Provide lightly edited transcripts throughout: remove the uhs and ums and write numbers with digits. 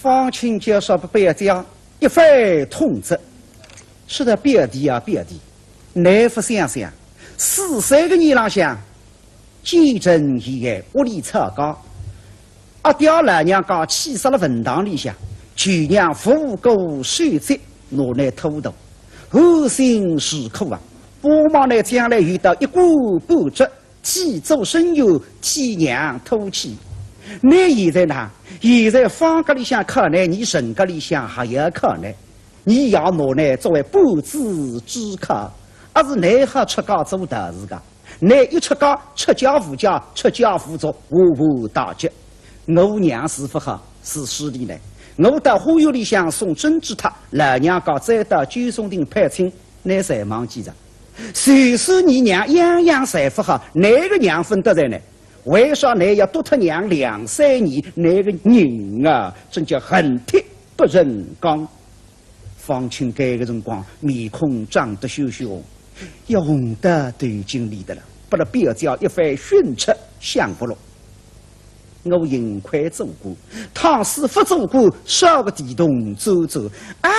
方清介绍别家一番痛斥，是的，别地啊别地，难不想想，43个年浪向，见证遗爱屋里草高，阿爹老娘家气死了坟堂里向，舅娘父过受责，拿来偷渡，后心是苦啊！不忙呢，将来遇到一股不值，既做生友，替娘偷气。你现在呢？现在方格里向可能，你人格里向还有可能，你要拿来作为不知之客，而是你好出家做大事个。你一出家，出家护家，出家护族，无大吉。我娘是不好，是势利呢。我到花园里向送针织塔，老娘家再到九松亭派亲，你才忘记着。虽说你娘样样侪不好，哪个娘分得在呢？为啥你要多他娘2、3年？那个人啊，真叫恨铁不成钢。方清这个辰光，面孔长得羞羞，要红得都有经历的了。不了表教一番训斥，想不落。我盈亏做过，倘使不做过，少个地洞走走啊！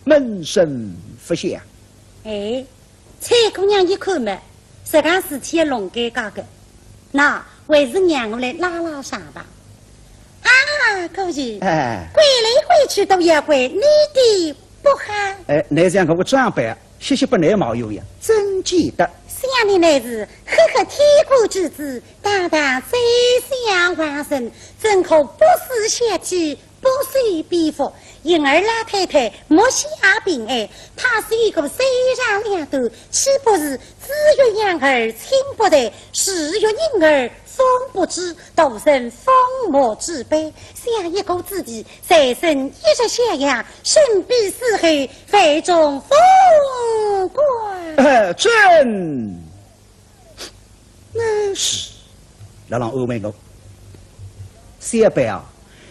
闷声不响。哎，蔡姑娘一看嘛，这桩事体也弄改搞个，那还是让我来拉拉上吧。啊，姑姐，哎，归来归去都要怪你的不好。哎，那像我长辈，谢谢不耐毛有呀，真记得。想你乃是赫赫天国之子，堂堂宰相皇孙，怎可不思血气，不随必服？因而老太太莫下病哀，她是一个虽让两头，岂不是子欲养儿亲不待，事欲婴儿终不知，徒生疯魔之辈。想一个自己再生一日下阳，身必死后，非中风怪。真，那是，来让安慰我。小辈啊。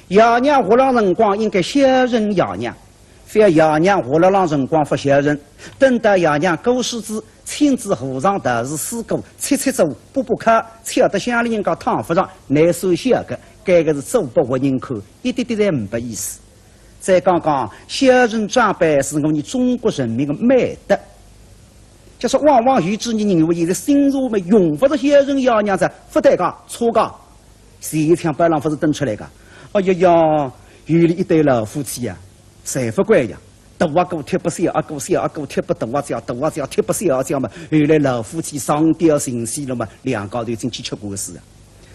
爷娘活了辰光应该小人爷娘，非爷娘活了让辰光不小人。等到爷娘过世子，亲自和尚大事四顾，切做，补课，吃得乡里人家汤不上，难受小个，该个是做不活人看，一点点侪不意思。再讲讲小人长辈是我们中国人民的美德，就是往往有之你认为现在心入么用不着小人爷娘子，不得讲错讲，谁想白狼不是登出来个？哎呀呀，院里一对老夫妻呀，谁不乖呀？大阿哥贴不小，阿哥小，阿哥贴不大阿小，大阿小贴不小小嘛。后来老夫妻上吊行死了嘛，两家头已经去吃过事啊。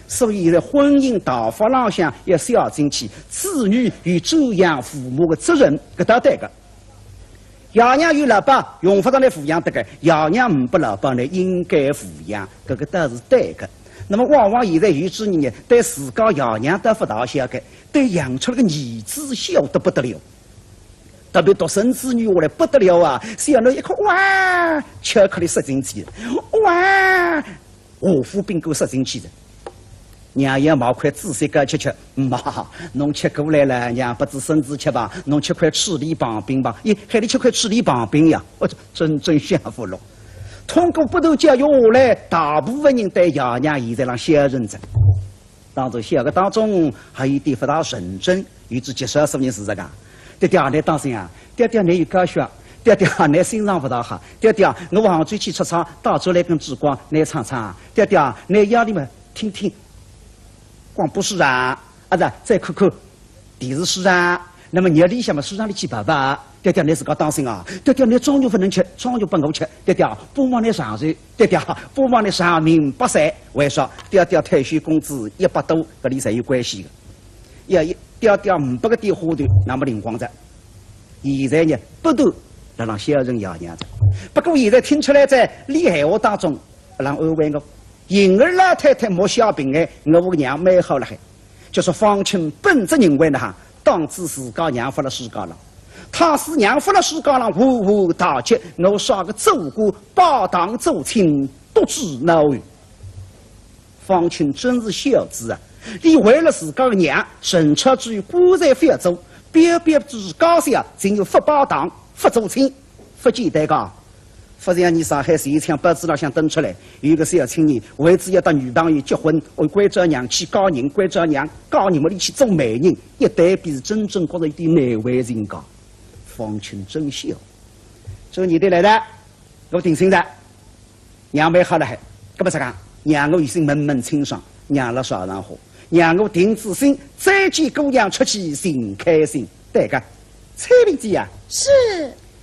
所以在婚姻大法浪向要小进去，子女与周养父母的责任搿搭对个。爷娘有老爸，用不着来抚养得个；爷娘唔不老爸呢，应该抚养，搿个倒是对个。那么往往现在有之人呢，对自家爷娘都不大晓得，对养出了个儿子晓得不得了。特别独生子女下来不得了啊！小囡一看，哇，巧克力塞进去了，哇，华夫饼干塞进去的。娘也毛块仔细个吃吃，妈，侬吃过来了，娘不知孙子吃吧？侬吃块赤梨棒饼吧？咦，还得吃块赤梨棒饼呀？我真享福了。通过不断教育下来，大部分人对爷娘现在让小认真。当中小个当中还有一点不大认真，有只接受说明是这个。爹爹，你当心啊！爹爹，你有高血，爹爹，你心脏不大好。爹爹，我杭州去出差，到这来跟志光，你唱唱。爹爹，你压力嘛，听听。广播市场，啊是，再看看电视市场。那么热里向嘛，市场里去跑跑。爹爹，你自个当心啊！爹爹，你庄稼不能吃，庄稼不我吃。爹爹，不忙你上税。爹爹，不忙你上明白噻。为啥？爹爹退休工资100多，搿里侪有关系的。爹爹500个点花头，那么灵光着。现在呢，不断来让小人爷娘子。不过现在听出来在厉害话当中，让安慰我。婴儿老太太莫小病哎，我个娘蛮好了还。就是方清本着认为呢哈，当知自家娘发了世家了。他是娘发了世家了，无大吉。我啥个走过八堂走亲，独知恼怨。方清真是小子啊！你为了自家的娘，神车至于孤在非洲，别自家下，仅有发八堂，发走亲，不简单讲。忽然你上海市一场报纸上向登出来，有个小青年为自己的女朋友结婚，为关丈娘去告人，关丈娘告你们里去做媒人，一对比是真正觉得有点难为情噶。方群真笑，做你的来的，我定心的，娘妹好了还，搿么是讲，让我一生闷闷清爽，让了少上火，让我定自心，再见姑娘出去心开心。对个，蔡平姐呀，是。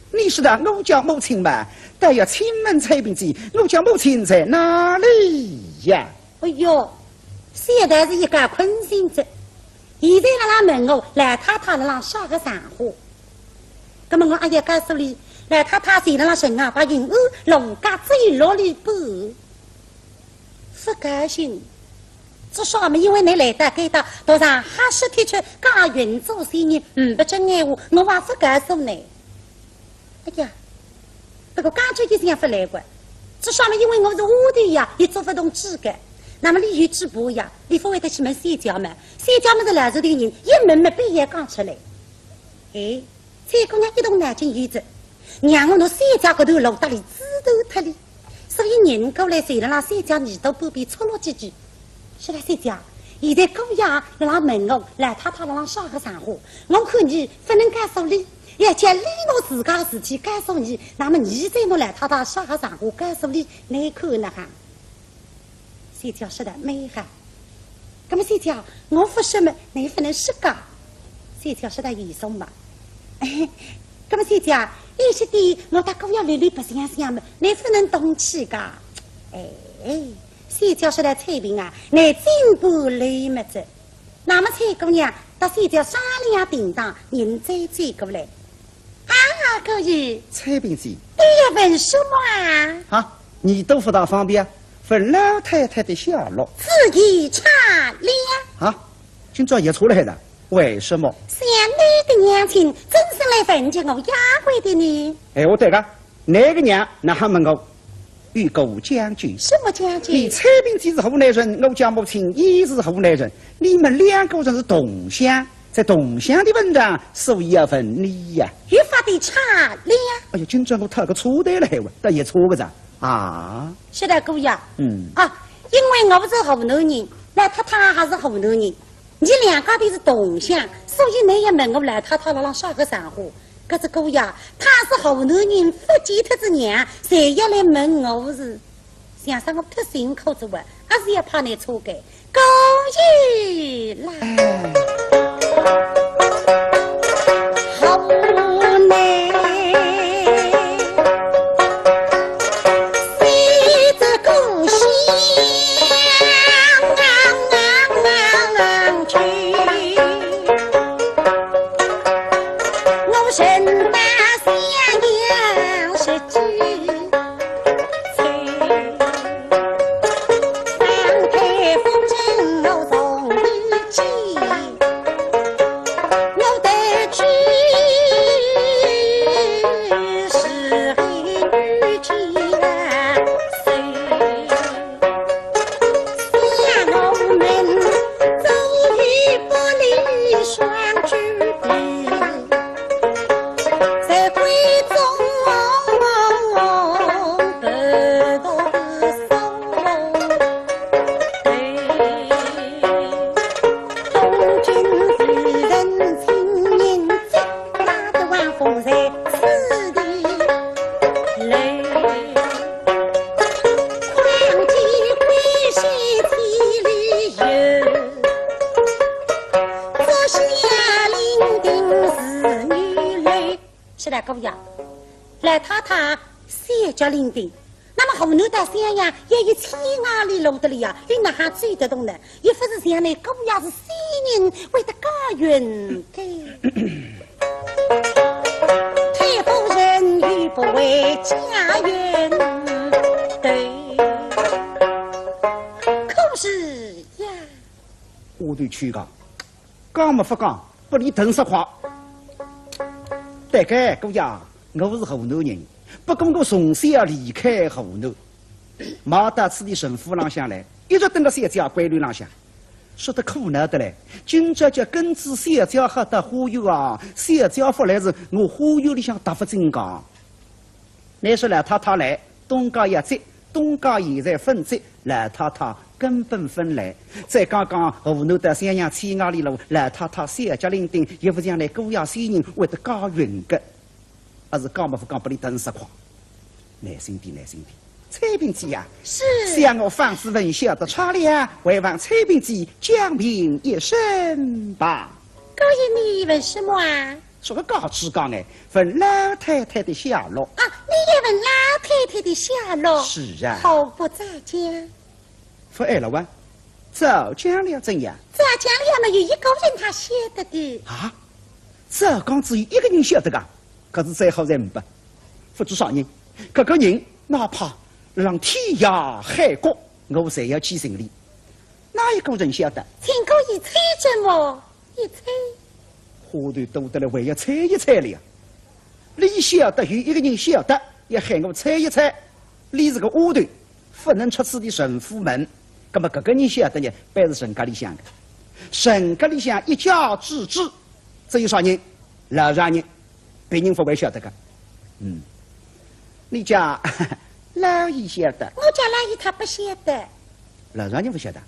你是的，我叫母亲嘛，但要请问蔡平姐，我叫母亲在哪里呀？哎呦，现在是一个困心者，现在让他问我来太太让下个上火，那么我阿爷告诉你，来太太谁让神啊把云雾龙家最落里不？不高兴，至少没因为你来到给到头上哈尸体去加云做生意，不讲闲话，我还不告诉你。哎呀，不过刚才就是样不来过，至少没因为我是我的呀，也做不动资格。那么你有直播呀，你不会得去问谁家嘛？谁家么是来这的人，一门没毕业讲出来。哎，这姑娘一动脑筋有着，让我从谁家高头落到里指头脱里，所以人过来谁让谁家耳朵不必戳落几句。是啦，谁家？现在姑娘让他问我来太太让下个上火，我看你不能告诉你。要将理我自家事体告诉你，那么你在我来太太下个上火告诉你，你看那哈？谁叫是的没哈？那么谁叫我不什么，你不能是个？谁叫是的严重嘛？那么谁叫有些的我大姑要屡屡不想想嘛，你不能动气个？哎，谁叫是的彩屏啊？你进步累么子？那么蔡姑娘到谁叫沙里叮当，人再过来。啊，可以。蔡平姐，你要问什么啊？啊，你都不大方便，问老太太的下落。自己查了。啊，今朝也出来了，为什么？像你的娘亲，真是来问起我丫鬟的呢。哎，我对个，那个娘，那还问我，与狗将军。什么将军？你蔡平姐是湖南人，我家母亲也是湖南人，你们两个人是同乡。在同乡的文章，所以要问你呀。越发的差了。哎呀，今朝我讨个错的了，但也错个咋啊？是的，姑爷。啊，因为我不是湖南人，来太太还是湖南人，你两个都是同乡，所以你也问我来太太让下个上火。可是姑爷，他是湖南人，福建他子娘，谁要来问我是？想上我太辛苦之外，还是要怕你错改。高义来。湖南谁的故乡去？我身大襄阳是句林丁，那么湖南到襄阳也有千万里路的了呀，你哪还追得动呢？也不是像你姑爷是西人，为得家园给。太夫人欲不为家园对，可是呀，我对去讲，讲么不讲，不离等实话。大概姑爷，我是湖南人。不过我从小离开湖南，没到此地省府浪向来，一直等到县家规律浪向，说得苦恼的嘞。今朝叫根治县家喝得花油啊，县家回来是我花油里向打发真讲。你说赖太太来，东家也在，东家现在分在，赖太太根本分来。再刚刚湖南的三阳千外里路，赖太太三家领丁，也不像来姑爷三人为得加匀个，而是讲不讲不离等实况。耐心点，耐心点。蔡平记呀，是想我方子文晓得穿了，为望蔡平记讲明一声吧。高爷，你问什么啊？说个高知讲哎，问老太太的下落啊，你也问老太太的下落？是啊，何不再讲？说哎老王，早讲了怎样？早讲了没有一个人他晓得的啊？早讲只有一个人晓得噶，可是最好人不，不知啥人，这个人哪怕让天涯海角，我侪要去寻哩。哪一个人晓得？请高爷猜着么？一猜。花团多得了，还要猜一猜了呀！你晓得有一个人晓得，也喊我猜一猜。你是个花团，不能出此的神父门。那么这个人晓得呢，便是神家里向的。神家里向一家之主，只有啥人？老丈人，别人不会晓得的。你家老姨晓得？我家老姨她不晓得。老丈人不晓得。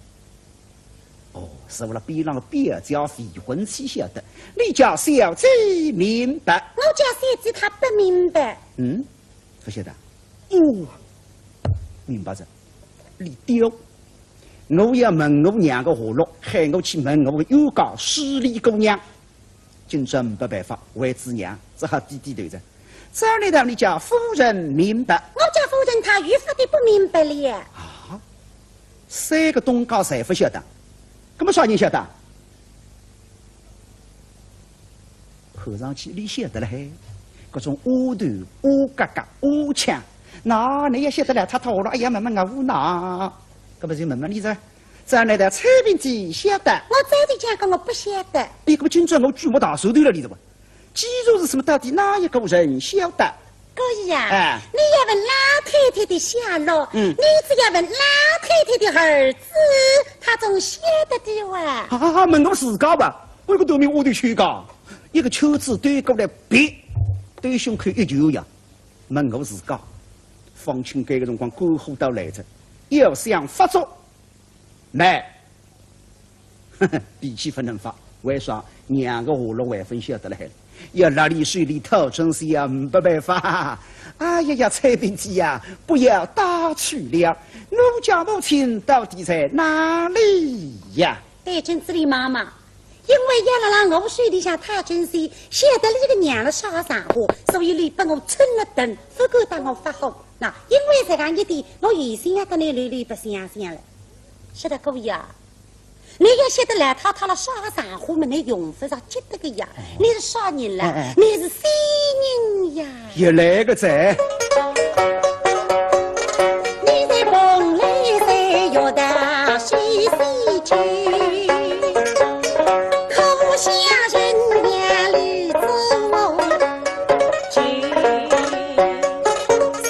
哦，是为了边上的别家未婚妻晓得，你家小姐明白。我家小姐她不明白。不晓得。哦，明白着。你丢，我要问我娘个下落，喊我去问我个有家势利姑娘。今朝没办法，为子娘只好低低头着。早来让你家夫人明白。我家夫人她愈发的不明白了呀。啊，三个东家谁不晓得？那么啥人晓得？看上去你晓得了嘿，各种乌头、乌嘎嘎、乌枪，那你也晓得了？他讨了，哎呀，慢慢啊乌那，搿不就慢慢你这，咱来的蔡平记晓得？我早就讲过，我不晓得。你搿么今朝我举目大手头了，你知不？记住是什么？到底哪一个人晓得？高姨呀，你要问老太太的下落，你只要问老太太的儿子，他总晓得的哇。问我自家吧，我有个多名我的去讲，一个秋子对过来别，对胸口一球呀，问我自家。方清这个辰光过火到来着，要想发作，来，脾气不能发，为啥？两个下落万分晓得了还。要拉里水里头真是呀，没办法。哎呀呀，蔡平记呀，不要打趣了。我家母亲到底在哪里呀？在镇子里妈妈，因为要了让我水里向太珍惜，晓得你个娘了烧上火，所以你把我撑了等，不够当我发火。那因为这样一点，我原先要跟你屡屡不相了。是的，各位啊。你要晓得来他了烧上火嘛，你用不着记得个呀。你是啥人了？你是谁人呀？又来个在。你在风里在摇的西西去，口下人眼里走去，西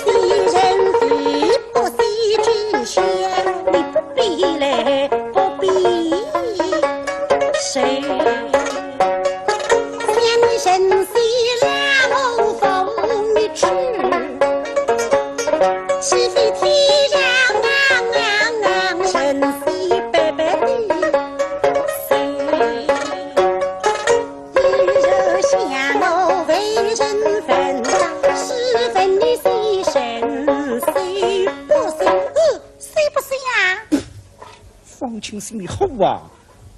人非不西之嫌，你不必来。谁？先生西来后风雨去，西非天上神西白白的谁？一日相我为人分，十分的牺牲，谁不谁？谁不谁呀？方清心里好啊！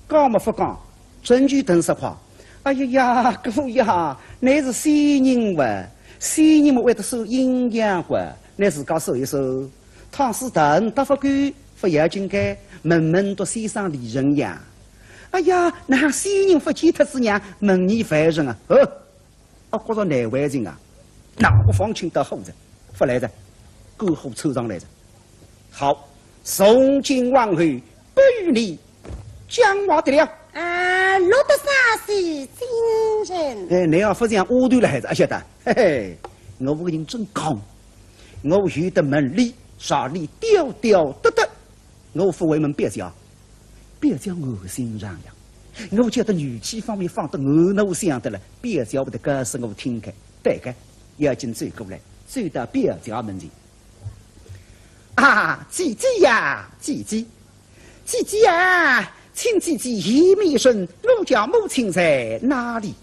讲么不讲，证据等实话。哎呀呀，哥呀，你是新人哇？新人么为得受阴阳哇？你自家收一收。唐诗等大法官不要紧该，门门都先生离人呀。哎呀，那新人不见他之娘，门你犯人啊！觉着难为情啊！哪个方清到后着，不来着，过后抽上来着。好，从今往后不与你讲话得了啊！落得啥是精神？你要不这样误断了孩子，晓得？嘿嘿，我这个人真刚，我有的门里啥里吊吊得得，我不为门别家，别家恶心上呀！我觉得语气方面放得我想得了，别家不得告诉我听开，对个要紧追过来，走到表家门前。啊，姐姐呀，姐姐，姐姐呀，请姐姐移民一声，我家母亲在哪里？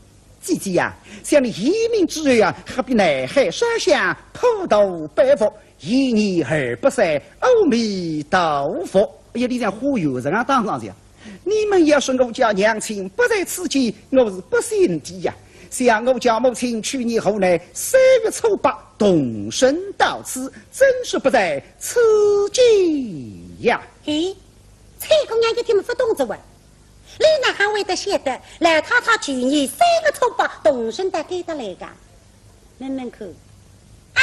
姐姐呀，想你移民之日啊，何必南海山乡普渡拜佛，一年而不散，阿弥陀佛。哎呀，你这忽悠人啊，当上去。你们要是我家娘亲不在此间，我是不信的呀。想我家母亲去年后呢，3月初8动身到此，真是不在此间呀。嘿，蔡姑娘一听不懂这话，你哪还会得晓得？来太太去年3月初8动身的给他来个，问问看。啊，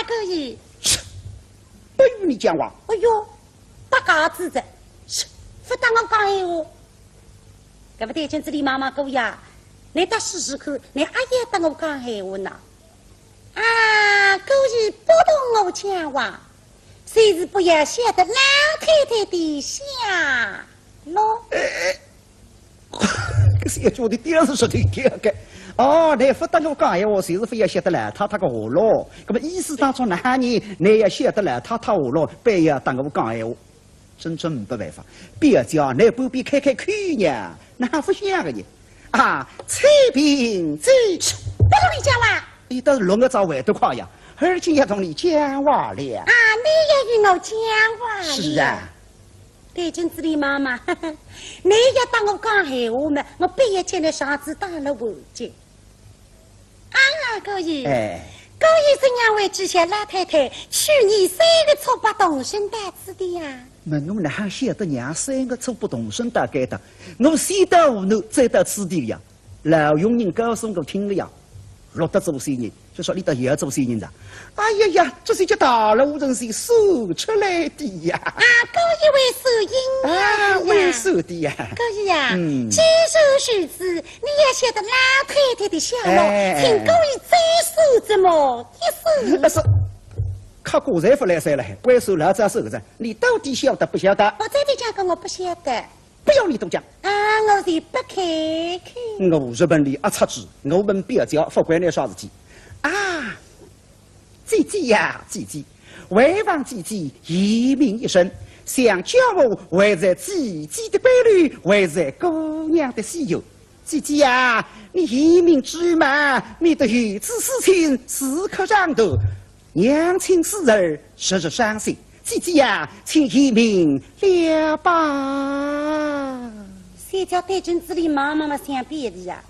可以。不与你讲话。哎呦，大家子的，不当我讲闲话。搿不对劲，这里妈妈姑呀，你到试试看，你阿爷当我讲闲话呢？啊，姑爷不懂我讲话，谁是不要晓得老太太的下落？这是一句的第二是说的第二个。哦，你不当我讲闲话，谁是非要晓得来他个下落？那么意思当中哪年你要晓得来他下落，别要当我讲闲话。真正没办法，别家你不必开口呀，哪不像个呢？啊，彩屏这不同你讲话，你倒是弄个早会都快呀，而且要同你讲话了。啊，你也与我讲话了。是啊，对镜子里妈妈，你要当我讲闲话嘛，我必要见你上次打了回去。啊，可以。哎。高医生两位知晓老太太去年3月初8动身大此的呀。问我哪还晓得娘3月初8动身大概的？我先到湖南，再到此地呀。老佣人告诉我听了呀，落得做生意，就说你到也要做生意的。哎呀呀，这是叫大陆人是说出来的呀。啊，高医为收银啊，为收的呀。高医呀，接受许子，你也晓得老太太的下落，请高医再收这么一收。那是靠国财富来塞了，怪收老早收着，你到底晓得不晓得？我再讲个我不晓得。不要你多讲啊！我是不开口。我日本里一出去，我问表姐不管你啥事体啊！姐姐呀，姐姐，为望姐姐移民一生，想教我为在姐姐的伴侣，为在姑娘的喜友。姐姐呀，你移民之余嘛，免得有子事情时刻上头，娘亲死儿时日伤心。姐姐呀，请移民了吧。谁叫对镜子里妈妈想别的呀？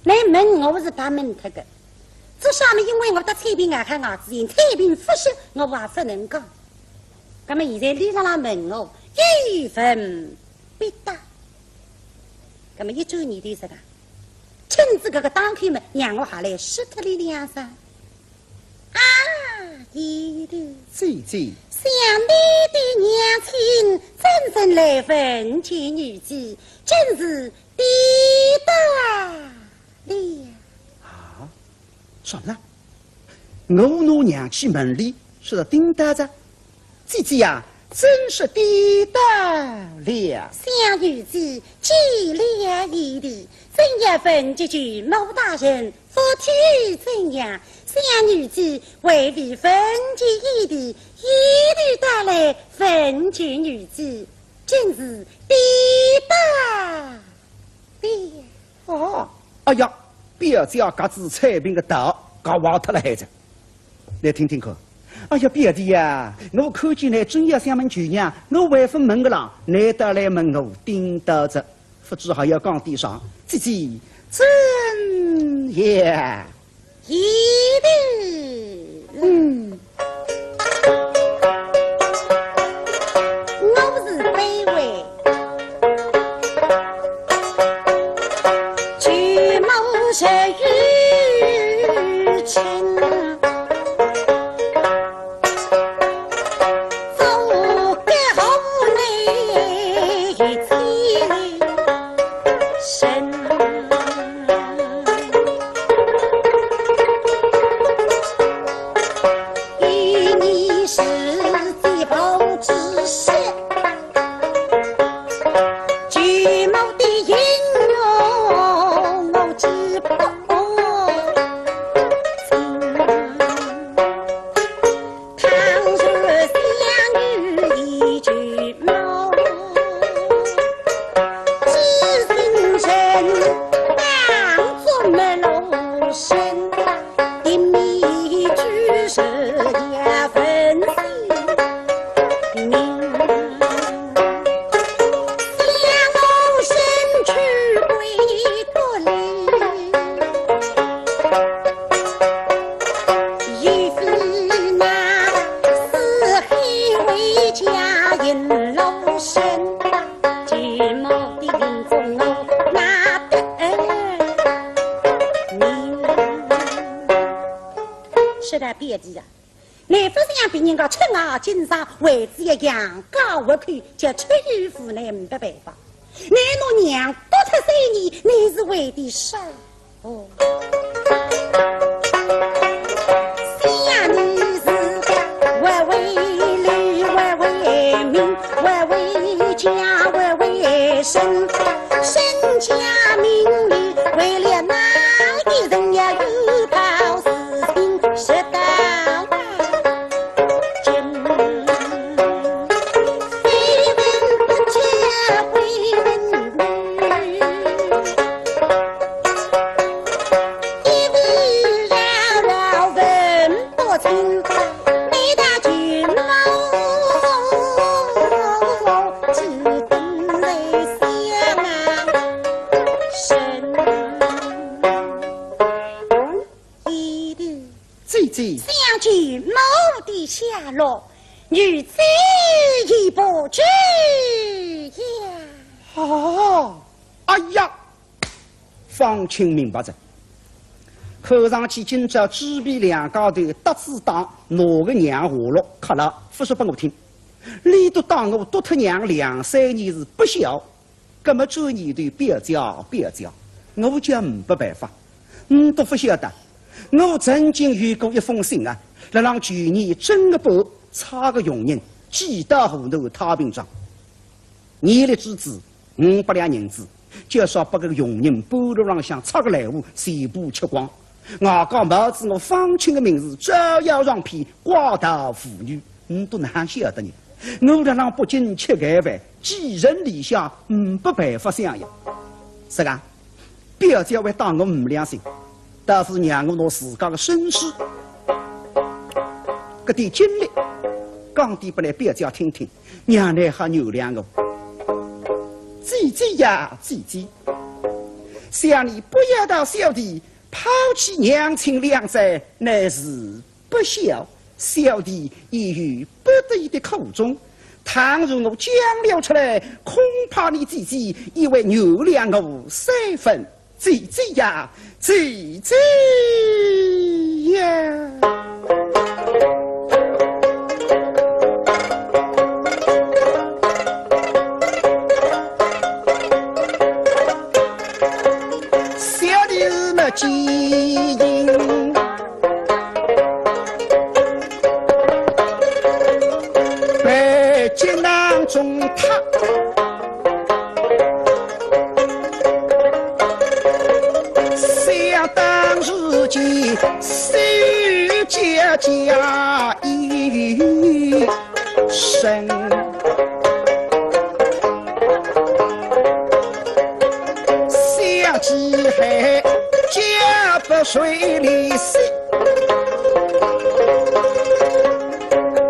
来问我是把问他的，这上面因为我的彩屏眼看牙齿印，彩屏不识，我还不能讲。那么现在你让他问我，一分必答。那么一周你对什么？亲自这个当开门，让我还来试特里两声。啊，一的姐姐。想你的娘亲真正来问起女子，真是抵得了。啊，什么？我拿娘去门里是叮当着，姐姐呀，真是抵得了。小女子既了一礼，怎要问几句某大人夫妻怎样？小女子为你分解一礼，一律带来分解女子，真是抵得了。哦，哎呀，表姐各自彩屏个道，搞忘脱了孩子。来听听看。哎呀，表弟呀，我看见你真要想问舅娘，我为何问个郎，你倒来问我叮当着，不知还要讲地上，姐姐真呀。一定，我是卑微，举目是雨晴，走个后内起身。一点的呀。你不是让别人家出外经商，为之一样高不看，叫出于府内没办法。你侬娘多出3年，你是为的啥？哦，想你是个为利，为民，为家，为身，身家名利，为了哪一人也有跑事情，是的。想去某地下落，女子已不知呀。哦，哎呀，方清明白着，口上去今朝纸币两高头得知当哪个娘下落，哭了不说给我听，理都当我多特娘2、3年是不孝，那么这年头别教，我讲没办法，都不晓得。我曾经有过一封信啊，来让去年整个部差个佣人寄到河头太平庄，年历之子500两银子，就说把个佣人半路上向插个来户，全部吃光。我讲冒子我方清的名字，照样让骗寡头妇女，都难晓得呢。我来让北京吃个饭，寄人篱下，没办法想呀。是啊，表姐会当我5两心。但是让我拿自家的身世，这点经历，讲点不来表姐听听，娘来还原谅我。姐姐呀，姐姐，想你不要到小弟抛弃娘亲2载，乃是不孝。小弟已于不得已的苦衷，倘若我讲了出来，恐怕你姐姐以为原谅我3分。姐姐呀，姐姐呀！小弟么基因，北京囊中他。世家家一生，想起海家不水里水，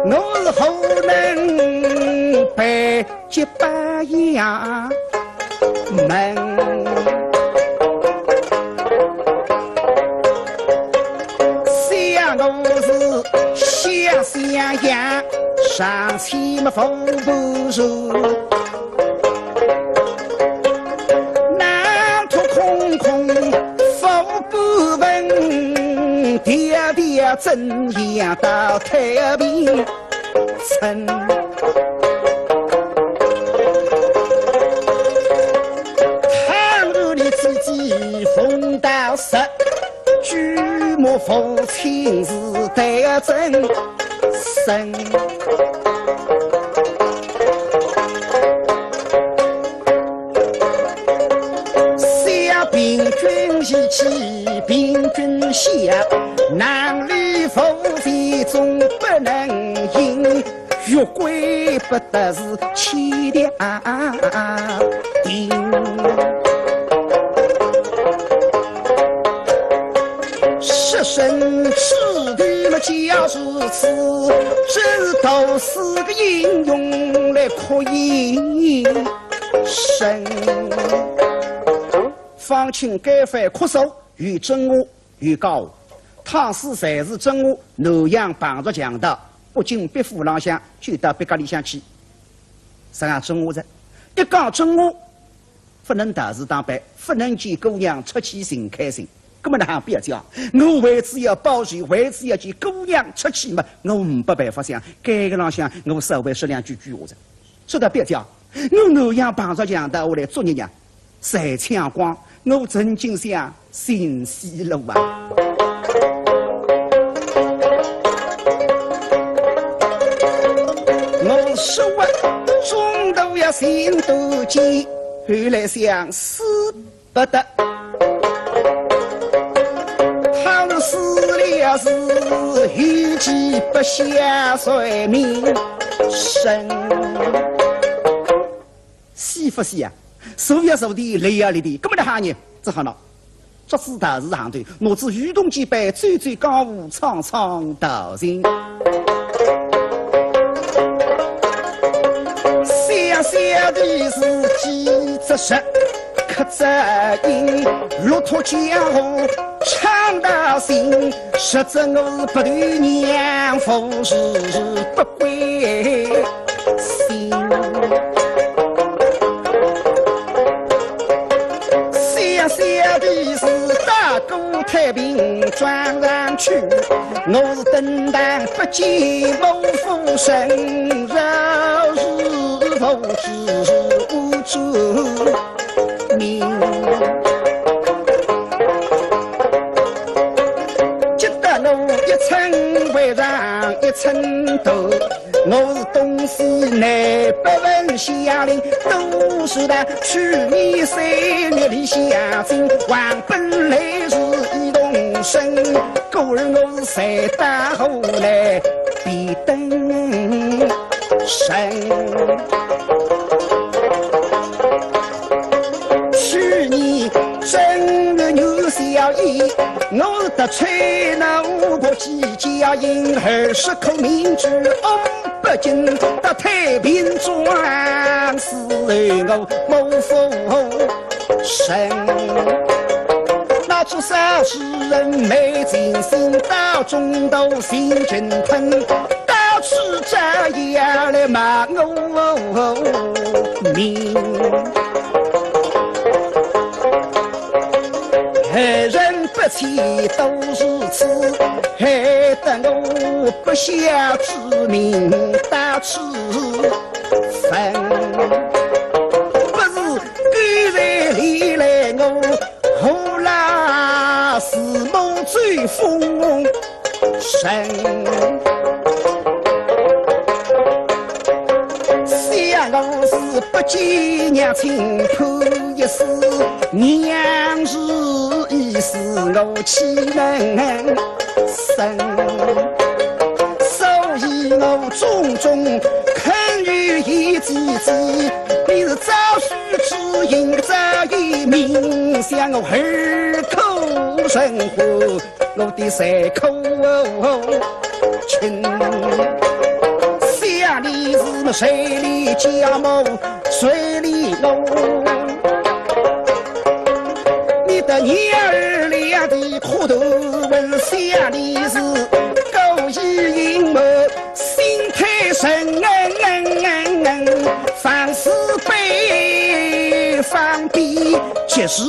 我后能背几把呀门。想呀，上气么风不住，南土空空风不稳，爹爹怎样到太平村？倘若你自己风到实，举目父亲是得真。生小平君一起平君下，男女夫妻总不能赢，月桂不得是凄凉定。失身吃的么就是此，这都是个英雄来可以生。方清改犯哭诉与真我与告，倘使才是真我，南阳帮着强盗，不仅别府浪向，就到别家里向去。啥样真我着？一讲真我，不能大事当办，不能见姑娘出奇心开心。根本还别讲，我为此要保全，为此要见姑娘出去嘛，我没办法想，这个浪向我稍微说两句话子。说到别讲，我那样帮着讲的，我来做日呀，谁抢光，我曾经想心死了啊！我说我中途要心都急，后来想死不得。死了是有计不下随命生，西不西啊？手也手的，累也累的，根本的行业只好闹。作死大是行队，我自雨动几百，最最高舞，苍苍道人。小小的是几只蛇。可在因骆驼江湖唱到心，实则我是不对娘夫是不归心。小小的是大哥太平转上去，我是等待不见谋夫生，饶是否知无主。记得我一层为上一层头，我是东西南北问下令，都是的去年3月里下进，还本来是一动身，故而我是谁打后来必登神。正月牛小衣，我得吹那五国几家银20口名句北京到太平转世我谋夫神。那出少时人没尽心，到中都心真疼，到处找呀来骂我命。人不起都是痴，害得我不孝之名大吃分。不是刚才里来我后来是梦最风神。想我是不见娘亲破一丝，娘是一时我岂能生？所以我种种肯于一己，你是早许之因，早已明想我耳口生活，我的3口亲。下里是水里家母，水里弄。你的娘儿俩的苦头问下里是狗一阴谋，心太深放肆悲放逼，即是